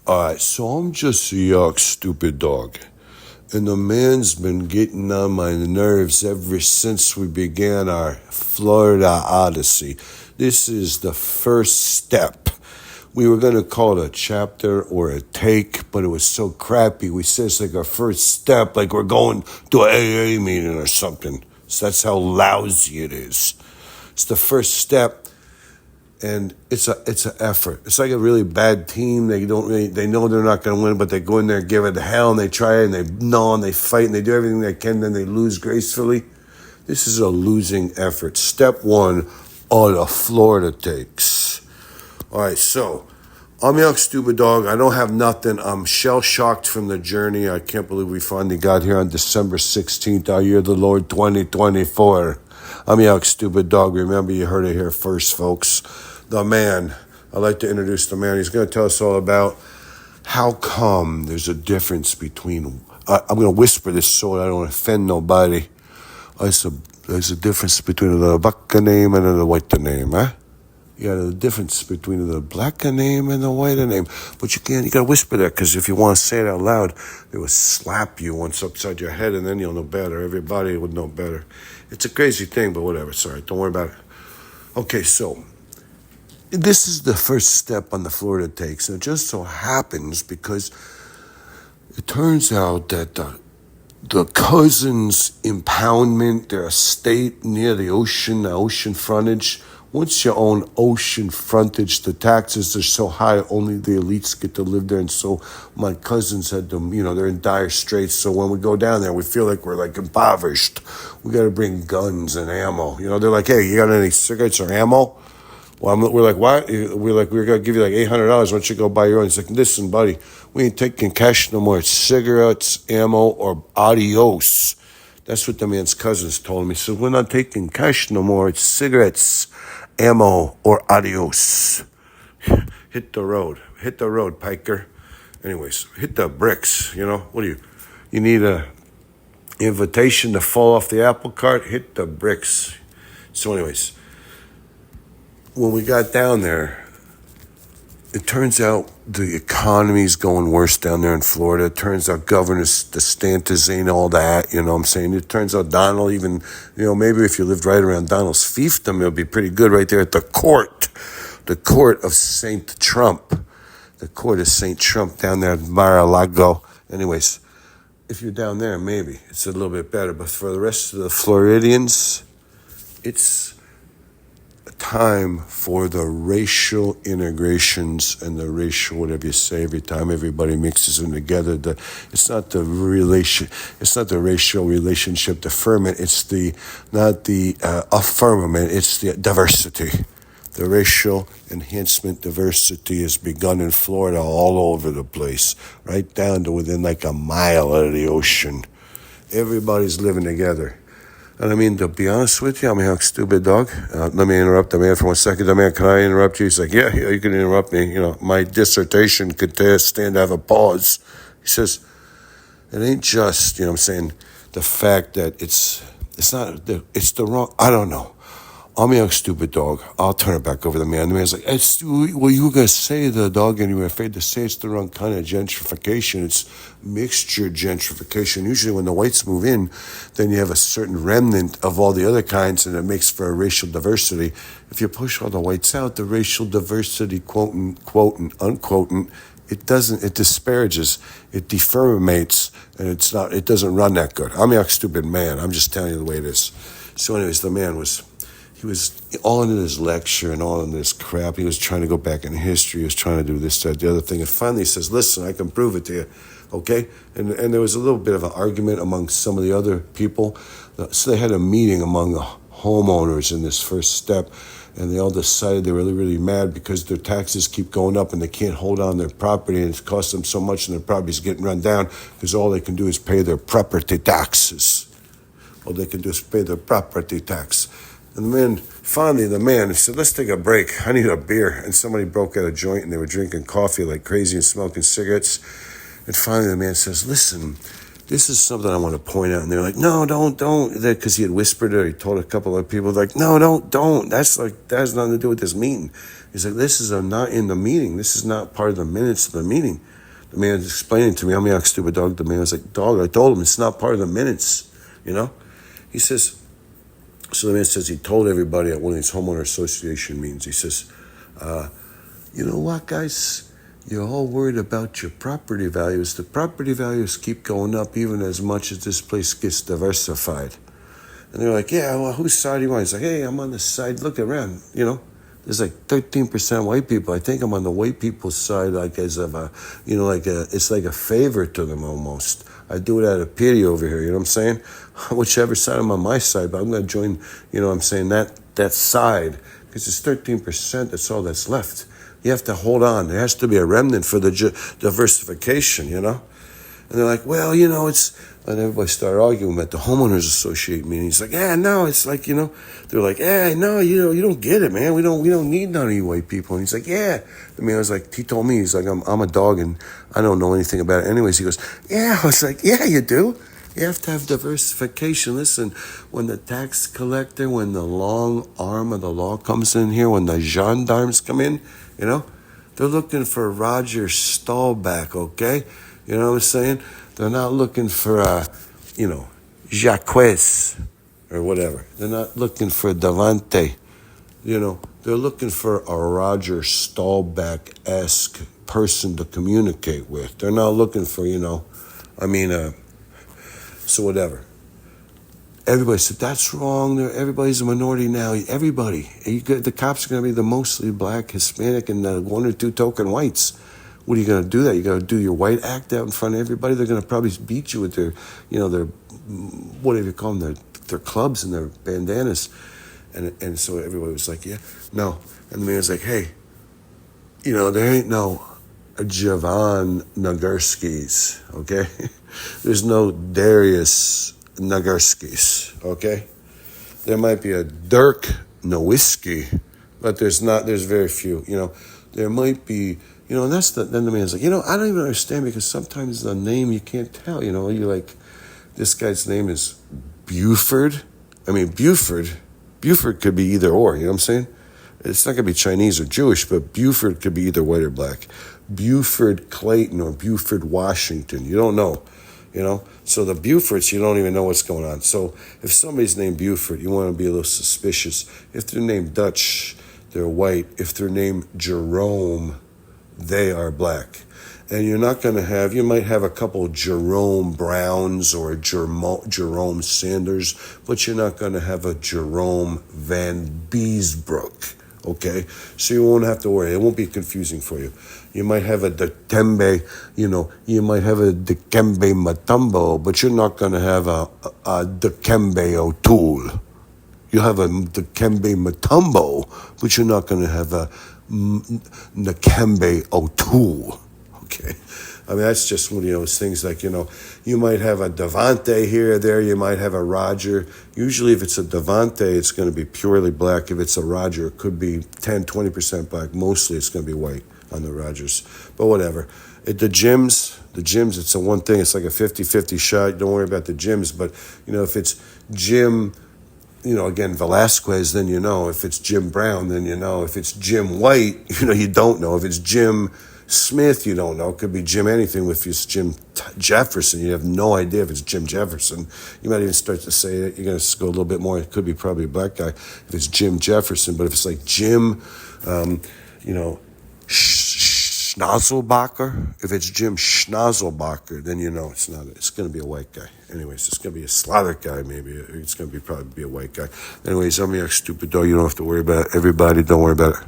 Alright, so I'm just a yuck, stupid dog. And the man's been getting on my nerves ever since we began our Florida Odyssey. This is the first step. We were going to call it a chapter or a take, but it was so crappy. We said it's like our first step, like we're going to an AA meeting or something. So that's how lousy it is. It's the first step. And it's an effort. It's like a really bad team. They know they're not going to win, but they go in there and give it the hell, and they try and they gnaw and they fight and they do everything they can, then they lose gracefully. This is a losing effort. Step one, all the Florida takes. All right, so I'm Young Stupid Dog. I don't have nothing. I'm shell-shocked from the journey. I can't believe we finally got here on December 16th, our year of the Lord 2024. I'm Young Stupid Dog. Remember, you heard it here first, folks. The man. I'd like to introduce the man. He's going to tell us all about how come there's a difference between... I'm going to whisper this so I don't offend nobody. There's a difference between the black name and the white name, huh? You got a difference between the black name and the white name. But you got to whisper that, because if you want to say it out loud, they will slap you once upside your head, and then you'll know better. Everybody would know better. It's a crazy thing, but whatever. Sorry, don't worry about it. Okay, so this is the first step on the Florida takes. And it just so happens because it turns out that the cousins' impoundment, their estate near the ocean frontage. Once you own ocean frontage, the taxes are so high, only the elites get to live there. And so my cousins had to, they're in dire straits. So when we go down there, we feel like we're like impoverished. We got to bring guns and ammo. They're like, hey, you got any cigarettes or ammo? Well, we're like, what? We're like, we're going to give you like $800. Why don't you go buy your own? He's like, listen, buddy, we ain't taking cash no more. It's cigarettes, ammo, or adios. That's what the man's cousins told me. He said, we're not taking cash no more. It's cigarettes, ammo, or adios. Hit the road, Piker. Anyways, hit the bricks, What do you need a invitation to fall off the apple cart? Hit the bricks. So anyways, when we got down there, it turns out the economy's going worse down there in Florida. It turns out Governor DeSantis ain't all that, you know what I'm saying? It turns out Donald even, maybe if you lived right around Donald's fiefdom, it'll be pretty good right there at the court of St. Trump. The court of St. Trump down there at Mar-a-Lago. Anyways, if you're down there, maybe it's a little bit better. But for the rest of the Floridians, it's time for the racial integrations and the racial whatever you say every time everybody mixes them together. It's not the racial relationship deferment. It's not the affirmament. It's the diversity. The racial enhancement diversity has begun in Florida all over the place, right down to within like a mile of the ocean. Everybody's living together. And I mean, to be honest with you, I'm a stupid dog. Let me interrupt the man for 1 second. The man, can I interrupt you? He's like, yeah, you can interrupt me. My dissertation could stand to have a pause. He says, it ain't just, the fact that it's the wrong, I don't know. I'm a stupid dog. I'll turn it back over to the man. The man's like, well, you were going to say the dog and you were afraid to say it's the wrong kind of gentrification. It's mixture gentrification. Usually when the whites move in, then you have a certain remnant of all the other kinds, and it makes for a racial diversity. If you push all the whites out, the racial diversity, quote and unquote, it disparages, it defirmates, and it doesn't run that good. I'm a stupid man. I'm just telling you the way it is. So anyways, the man he was all into his lecture and all into this crap. He was trying to go back in history. He was trying to do this, that, the other thing. And finally he says, listen, I can prove it to you, okay? And there was a little bit of an argument among some of the other people. So they had a meeting among the homeowners in this first step, and they all decided they were really, really mad because their taxes keep going up and they can't hold on their property, and it's cost them so much and their property's getting run down because all they can do is pay their property taxes. All they can do is pay their property tax. And finally the man said, let's take a break. I need a beer. And somebody broke out a joint and they were drinking coffee like crazy and smoking cigarettes. And finally the man says, listen, this is something I want to point out. And they're like, no, don't. Because he had whispered it, or he told a couple of people, like, no, don't. That has nothing to do with this meeting. He's like, this is not in the meeting. This is not part of the minutes of the meeting. The man was explaining to me, I'm a stupid dog. The man was like, dog, I told him it's not part of the minutes, He says, so the man says he told everybody at one of these homeowner association meetings, he says, you know what, guys? You're all worried about your property values. The property values keep going up even as much as this place gets diversified. And they're like, yeah, well, whose side are you on? He's like, hey, I'm on the side. Look around, There's like 13% white people. I think I'm on the white people's side, like as of a, it's like a favor to them almost. I do it out of pity over here, you know what I'm saying? Whichever side I'm on my side, but I'm going to join, that side. Because it's 13%, that's all that's left. You have to hold on. There has to be a remnant for the diversification, And they're like, well, it's... And everybody started arguing at the homeowners association meeting. He's like, yeah, no, it's like, they're like, yeah, no, you don't get it, man. We don't need none of you white people. And he's like, yeah. I mean, I was like, he told me, he's like, I'm a dog and I don't know anything about it. Anyways, he goes, yeah. I was like, yeah, you do. You have to have diversification. Listen, when the tax collector, when the long arm of the law comes in here, when the gendarmes come in, they're looking for Roger Staubach, okay? You know what I'm saying? They're not looking for, Jacques or whatever. They're not looking for Delante. They're looking for a Roger Staubach-esque person to communicate with. They're not looking for, so whatever. Everybody said, that's wrong. Everybody's a minority now. Everybody. The cops are going to be the mostly black, Hispanic, and one or two token whites. What are you going to do that? You got to do your white act out in front of everybody? They're going to probably beat you with their, their, whatever you call them, their clubs and their bandanas. And so everybody was like, yeah, no. And the man was like, hey, there ain't no Javon Nagurskis, okay? There's no Darius Nagurskis, okay? There might be a Dirk Nowitzki, but there's very few, There might be, and then the man's like, I don't even understand because sometimes the name you can't tell, you're like, this guy's name is Buford. I mean, Buford could be either or, you know what I'm saying? It's not going to be Chinese or Jewish, but Buford could be either white or black. Buford Clayton or Buford Washington, you don't know, So the Bufords, you don't even know what's going on. So if somebody's named Buford, you want to be a little suspicious. If they're named Dutch, they're white. If they're named Jerome, they are black. And you're not going to have, you might have a couple Jerome Browns or Jerome Sanders, but you're not going to have a Jerome Van Beesbrook, okay? So you won't have to worry. It won't be confusing for you. You might have a Dikembe, you might have a Dikembe Mutombo, but you're not going to have a Dikembe O'Toole. You have a Dikembe Mutombo, but you're not going to have a Nakembe O'Toole, okay? I mean, that's just one of those things like, you might have a Devante here or there, you might have a Roger. Usually if it's a Devante, it's going to be purely black. If it's a Roger, it could be 10, 20% black. Mostly it's going to be white on the Rogers, but whatever. The gyms, it's a one thing. It's like a 50-50 shot. Don't worry about the gyms, but, if it's Jim... again, Velasquez, then If it's Jim Brown, then If it's Jim White, you don't know. If it's Jim Smith, you don't know. It could be Jim anything. If it's Jim Jefferson, you have no idea if it's Jim Jefferson. You might even start to say it. You're going to go a little bit more. It could be probably a black guy if it's Jim Jefferson. But if it's like Jim, Schnazelbacher, if it's Jim Schnazelbacher, then it's not. It's going to be a white guy. Anyways, it's going to be a Slavic guy, maybe. It's going to probably be a white guy. Anyways, I'm your stupid dog. You don't have to worry about it. Everybody, don't worry about it.